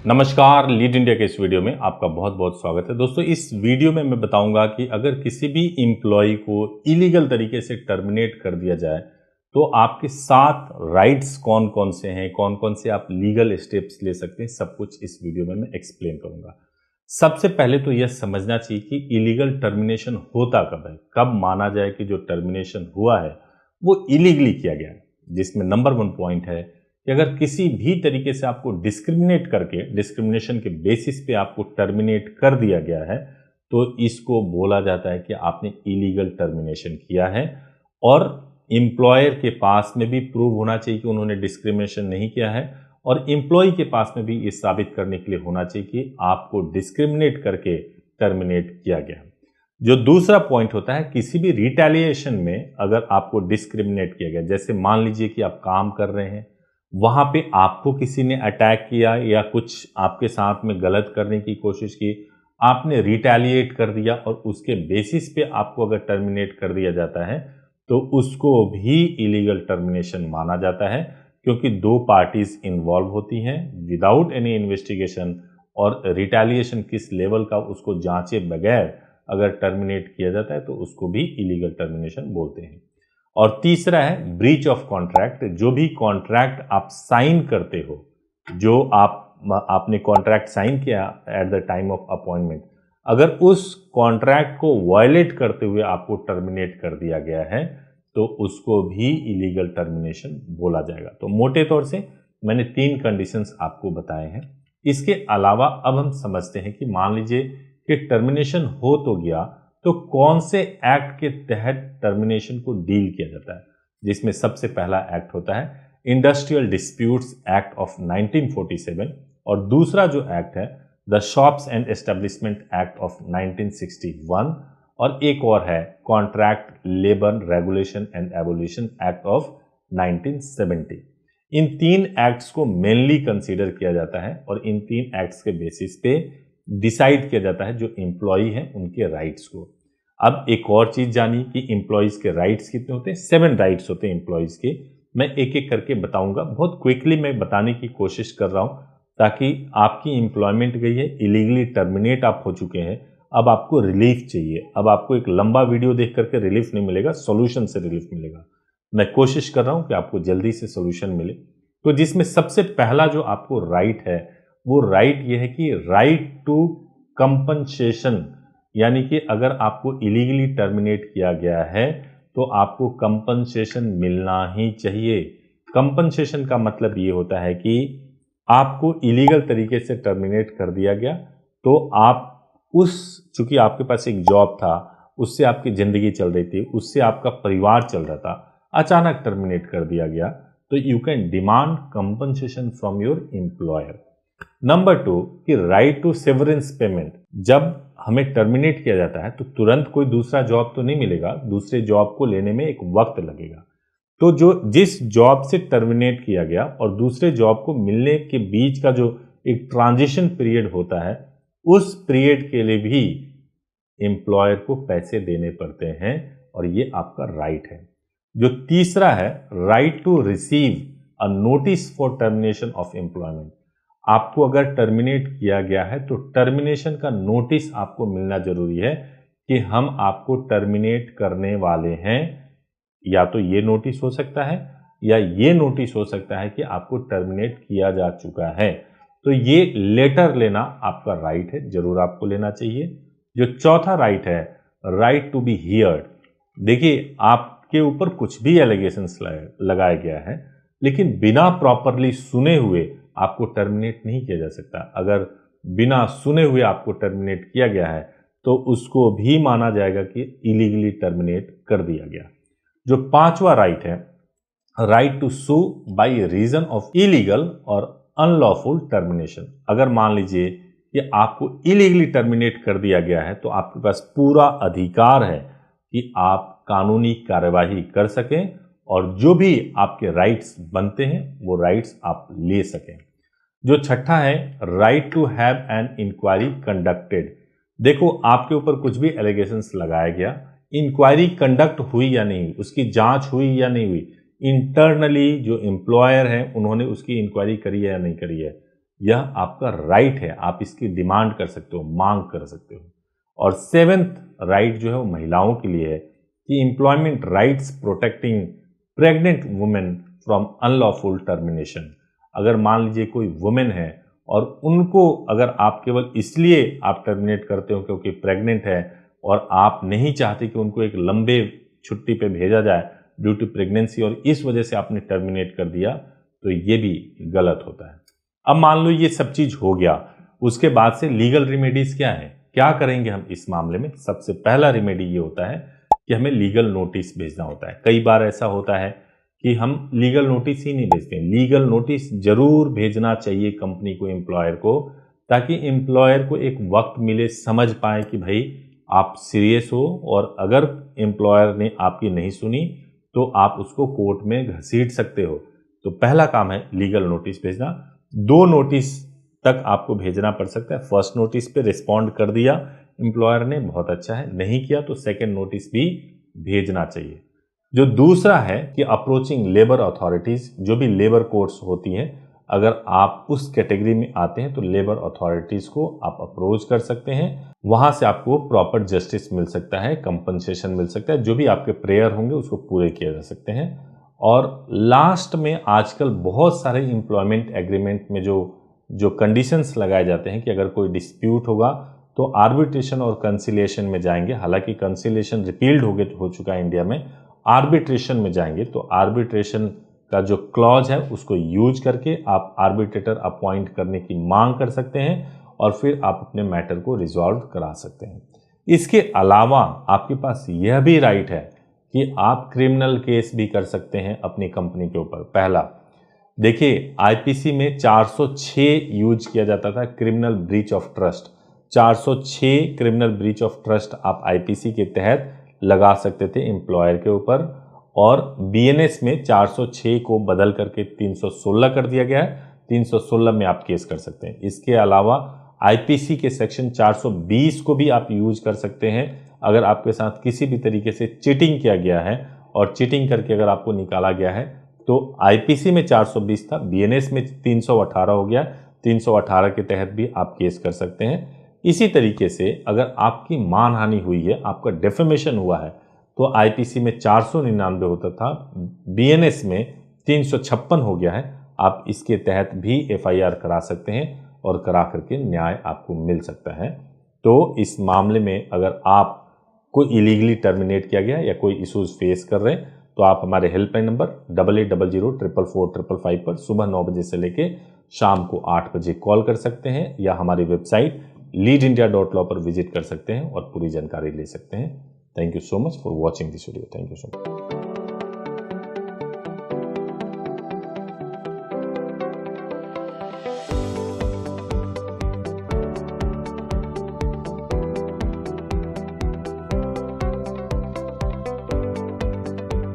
नमस्कार, lead India के इस वीडियो में आपका बहुत बहुत स्वागत है। दोस्तों, इस वीडियो में मैं बताऊंगा कि अगर किसी भी एम्प्लॉय को इलीगल तरीके से टर्मिनेट कर दिया जाए तो आपके 7 राइट्स कौन कौन से हैं, कौन कौन से आप लीगल स्टेप्स ले सकते हैं, सब कुछ इस वीडियो में मैं एक्सप्लेन करूंगा। सबसे पहले तो यह समझना चाहिए कि इलीगल टर्मिनेशन होता कब है, कब माना जाए कि जो टर्मिनेशन हुआ है वो इलीगली किया गया है। जिसमें नंबर 1 पॉइंट है कि अगर किसी भी तरीके से आपको डिस्क्रिमिनेट करके, डिस्क्रिमिनेशन के बेसिस पे आपको टर्मिनेट कर दिया गया है तो इसको बोला जाता है कि आपने इलीगल टर्मिनेशन किया है। और एम्प्लॉयर के पास में भी प्रूव होना चाहिए कि उन्होंने डिस्क्रिमिनेशन नहीं किया है, और एम्प्लॉय के पास में भी ये साबित करने के लिए होना चाहिए कि आपको डिस्क्रिमिनेट करके टर्मिनेट किया गया। जो दूसरा पॉइंट होता है, किसी भी रिटेलिएशन में अगर आपको डिस्क्रिमिनेट किया गया, जैसे मान लीजिए कि आप काम कर रहे हैं, वहां पे आपको किसी ने अटैक किया या कुछ आपके साथ में गलत करने की कोशिश की, आपने रिटेलिएट कर दिया और उसके बेसिस पे आपको अगर टर्मिनेट कर दिया जाता है तो उसको भी इलीगल टर्मिनेशन माना जाता है, क्योंकि 2 पार्टीज इन्वॉल्व होती हैं विदाउट एनी इन्वेस्टिगेशन, और रिटेलिएशन किस लेवल का उसको जांचे बगैर अगर टर्मिनेट किया जाता है तो उसको भी इलीगल टर्मिनेशन बोलते हैं। और तीसरा है ब्रीच ऑफ कॉन्ट्रैक्ट। जो भी कॉन्ट्रैक्ट आप साइन करते हो, जो आपने कॉन्ट्रैक्ट साइन किया at the time of appointment, अगर उस कॉन्ट्रैक्ट को वायलेट करते हुए आपको टर्मिनेट कर दिया गया है तो उसको भी इलीगल टर्मिनेशन बोला जाएगा। तो मोटे तौर से मैंने 3 कंडीशंस आपको बताए हैं। इसके अलावा अब हम समझते हैं कि मान लीजिए कि टर्मिनेशन हो तो गया, तो कौन से एक्ट के तहत टर्मिनेशन को डील किया जाता है। जिसमें सबसे पहला एक्ट होता है इंडस्ट्रियल डिस्प्यूट्स एक्ट ऑफ 1947, और दूसरा जो एक्ट है the shops and establishment act of 1961, और एक और है contract labour regulation and abolition act of 1970। In 3 acts को मेनली कंसीडर किया जाता है और इन 3 एक्ट्स के बेसिस पे डिसाइड किया जाता है जो एम्प्लॉय हैं उनके राइट्स को। अब एक और चीज जानिए कि एम्प्लॉयज के राइट्स कितने होते हैं। 7 राइट्स होते हैं एम्प्लॉयज के। मैं एक एक करके बताऊंगा, बहुत क्विकली मैं बताने की कोशिश कर रहा हूं ताकि आपकी एम्प्लॉयमेंट गई है, इलीगली टर्मिनेट आप हो चुके हैं, अब आपको रिलीफ चाहिए। अब आपको एक लंबा वीडियो देख करके रिलीफ नहीं मिलेगा, सोल्यूशन से रिलीफ मिलेगा। मैं कोशिश कर रहा हूं कि आपको जल्दी से सोल्यूशन मिले। तो जिसमें सबसे पहला जो आपको राइट है वो राइट ये है कि राइट टू कंपनसेशन, यानी कि अगर आपको इलीगली टर्मिनेट किया गया है तो आपको कंपनसेशन मिलना ही चाहिए। कंपनसेशन का मतलब ये होता है कि आपको इलीगल तरीके से टर्मिनेट कर दिया गया तो आप चूंकि आपके पास एक जॉब था, उससे आपकी जिंदगी चल रही थी, उससे आपका परिवार चल रहा था, अचानक टर्मिनेट कर दिया गया तो you can demand compensation from your employer. Number 2 कि राइट टू सेवरेंस पेमेंट। जब हमें टर्मिनेट किया जाता है तो तुरंत कोई दूसरा जॉब तो नहीं मिलेगा, दूसरे जॉब को लेने में एक वक्त लगेगा। तो जिस जॉब से टर्मिनेट किया गया और दूसरे जॉब को मिलने के बीच का जो एक ट्रांजिशन पीरियड होता है, उस पीरियड के लिए भी एम्प्लॉयर को पैसे देने पड़ते हैं, और ये आपका राइट है। जो तीसरा है right to receive a notice for termination of employment. आपको अगर टर्मिनेट किया गया है तो टर्मिनेशन का नोटिस आपको मिलना जरूरी है कि हम आपको टर्मिनेट करने वाले हैं। या तो ये नोटिस हो सकता है या ये नोटिस हो सकता है कि आपको टर्मिनेट किया जा चुका है। तो ये लेटर लेना आपका राइट है, जरूर आपको लेना चाहिए। जो चौथा राइट है राइट टू बी हियर्ड। देखिए, आपके ऊपर कुछ भी एलिगेशंस लगाया गया है, लेकिन बिना प्रॉपरली सुने हुए आपको टर्मिनेट नहीं किया जा सकता। अगर बिना सुने हुए आपको टर्मिनेट किया गया है तो उसको भी माना जाएगा कि इलीगली टर्मिनेट कर दिया गया। जो 5वां राइट है right to sue by reason of illegal और अनलॉफुल टर्मिनेशन। अगर मान लीजिए कि आपको इलीगली टर्मिनेट कर दिया गया है तो आपके पास पूरा अधिकार है कि आप कानूनी कार्यवाही कर सकें और जो भी आपके राइट्स बनते हैं वो राइट्स आप ले सकें। जो छठा है right to have an inquiry conducted. देखो, आपके ऊपर कुछ भी एलिगेशंस लगाया गया, इंक्वायरी कंडक्ट हुई या नहीं, उसकी जांच हुई या नहीं हुई, इंटरनली जो एम्प्लॉयर है उन्होंने उसकी इंक्वायरी करी है या नहीं करी है, यह आपका राइट है, आप इसकी डिमांड कर सकते हो, मांग कर सकते हो। और 7th राइट जो है वो महिलाओं के लिए है कि employment rights protecting pregnant women from unlawful termination. अगर मान लीजिए कोई वुमेन है और उनको अगर आप केवल इसलिए आप टर्मिनेट करते हो क्योंकि प्रेग्नेंट है और आप नहीं चाहते कि उनको एक लंबे छुट्टी पे भेजा जाए ड्यू टू प्रेगनेंसी और इस वजह से आपने टर्मिनेट कर दिया, तो ये भी गलत होता है। अब मान लो ये सब चीज हो गया, उसके बाद से लीगल रेमेडीज क्या है, क्या करेंगे हम इस मामले में। सबसे पहला रेमेडी ये होता है कि हमें लीगल नोटिस भेजना होता है। कई बार ऐसा होता है कि हम लीगल नोटिस ही नहीं भेजते। लीगल नोटिस जरूर भेजना चाहिए कंपनी को, एम्प्लॉयर को, ताकि एम्प्लॉयर को एक वक्त मिले, समझ पाए कि भाई आप सीरियस हो, और अगर एम्प्लॉयर ने आपकी नहीं सुनी तो आप उसको कोर्ट में घसीट सकते हो। तो पहला काम है लीगल नोटिस भेजना। 2 नोटिस तक आपको भेजना पड़ सकता है। फर्स्ट नोटिस पे रिस्पॉन्ड कर दिया एम्प्लॉयर ने, बहुत अच्छा है, नहीं किया तो सेकंड नोटिस भी भेजना चाहिए। जो दूसरा है कि अप्रोचिंग लेबर अथॉरिटीज, जो भी लेबर कोर्ट्स होती हैं, अगर आप उस कैटेगरी में आते हैं तो लेबर अथॉरिटीज को आप अप्रोच कर सकते हैं। वहां से आपको प्रॉपर जस्टिस मिल सकता है, कंपनसेशन मिल सकता है, जो भी आपके प्रेयर होंगे उसको पूरे किए जा सकते हैं। और लास्ट में आजकल बहुत सारे एम्प्लॉयमेंट एग्रीमेंट में जो कंडीशंस लगाए जाते हैं कि अगर कोई डिस्प्यूट होगा तो आर्बिट्रेशन और कंसिलिएशन में जाएंगे। हालांकि कंसिलिएशन रिपील्ड हो चुका है इंडिया में, आर्बिट्रेशन में जाएंगे तो आर्बिट्रेशन का जो क्लॉज है उसको यूज करके आप आर्बिट्रेटर अपॉइंट करने की मांग कर सकते हैं और फिर आप अपने मैटर को रिजॉल्व करा सकते हैं। इसके अलावा आपके पास यह भी राइट है कि आप क्रिमिनल केस भी कर सकते हैं अपनी कंपनी के ऊपर। पहला देखिए, आईपीसी में 406 यूज किया जाता था, criminal breach of trust. 406 criminal breach of trust आप आईपीसी के तहत लगा सकते थे एम्प्लॉयर के ऊपर, और बीएनएस में 406 को बदल करके 316 कर दिया गया है। 316 में आप केस कर सकते हैं। इसके अलावा आईपीसी के सेक्शन 420 को भी आप यूज कर सकते हैं अगर आपके साथ किसी भी तरीके से चीटिंग किया गया है और चीटिंग करके अगर आपको निकाला गया है तो आईपीसी में 420 था, बीएनएस में 318 हो गया, 318 के तहत भी आप केस कर सकते हैं। इसी तरीके से अगर आपकी मानहानि हुई है, आपका डेफेमेशन हुआ है, तो आईपीसी में 499 होता था, बीएनएस में 356 हो गया है। आप इसके तहत भी एफआईआर करा सकते हैं और करा करके न्याय आपको मिल सकता है। तो इस मामले में अगर आप कोई इलीगली टर्मिनेट किया गया या कोई इश्यूज फेस कर रहे हैं तो आप हमारे हेल्पलाइन नंबर 8800444555 पर सुबह 9 बजे से लेके शाम को 8 बजे कॉल कर सकते हैं, या हमारी वेबसाइट leadindia.law पर विजिट कर सकते हैं और पूरी जानकारी ले सकते हैं। Thank you so much for watching this video. Thank you so much.